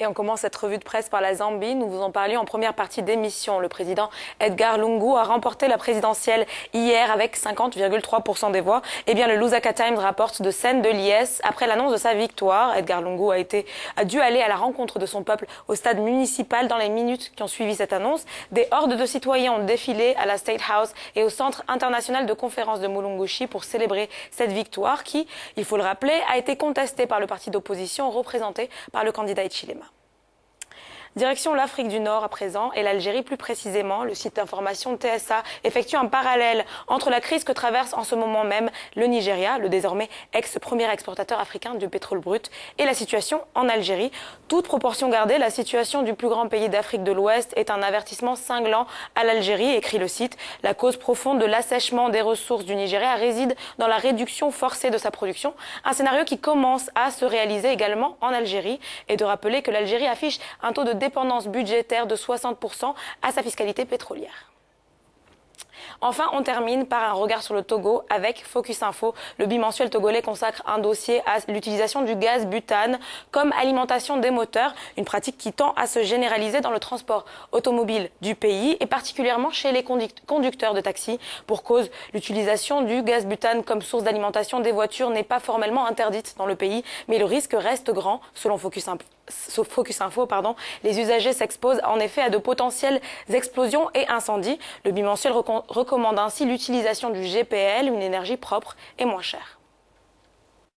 Et on commence cette revue de presse par la Zambie. Nous vous en parlions en première partie d'émission. Le président Edgar Lungu a remporté la présidentielle hier avec 50,3% des voix. Eh bien, le Lusaka Times rapporte de scènes de liesse. Après l'annonce de sa victoire, Edgar Lungu a dû aller à la rencontre de son peuple au stade municipal. Dans les minutes qui ont suivi cette annonce, des hordes de citoyens ont défilé à la State House et au Centre international de conférence de Mulungushi pour célébrer cette victoire qui, il faut le rappeler, a été contestée par le parti d'opposition représenté par le candidat Hichilema. Direction l'Afrique du Nord à présent et l'Algérie plus précisément. Le site d'information TSA effectue un parallèle entre la crise que traverse en ce moment même le Nigeria, le désormais ex-premier exportateur africain du pétrole brut, et la situation en Algérie. Toute proportion gardée, la situation du plus grand pays d'Afrique de l'Ouest est un avertissement cinglant à l'Algérie, écrit le site. La cause profonde de l'assèchement des ressources du Nigeria réside dans la réduction forcée de sa production, un scénario qui commence à se réaliser également en Algérie, et de rappeler que l'Algérie affiche un taux de dépendance budgétaire de 60% à sa fiscalité pétrolière. Enfin, on termine par un regard sur le Togo avec Focus Info. Le bimensuel togolais consacre un dossier à l'utilisation du gaz butane comme alimentation des moteurs, une pratique qui tend à se généraliser dans le transport automobile du pays et particulièrement chez les conducteurs de taxi. Pour cause, l'utilisation du gaz butane comme source d'alimentation des voitures n'est pas formellement interdite dans le pays, mais le risque reste grand selon Focus Info. Les usagers s'exposent en effet à de potentielles explosions et incendies. Le bimensuel recommande ainsi l'utilisation du GPL, une énergie propre et moins chère.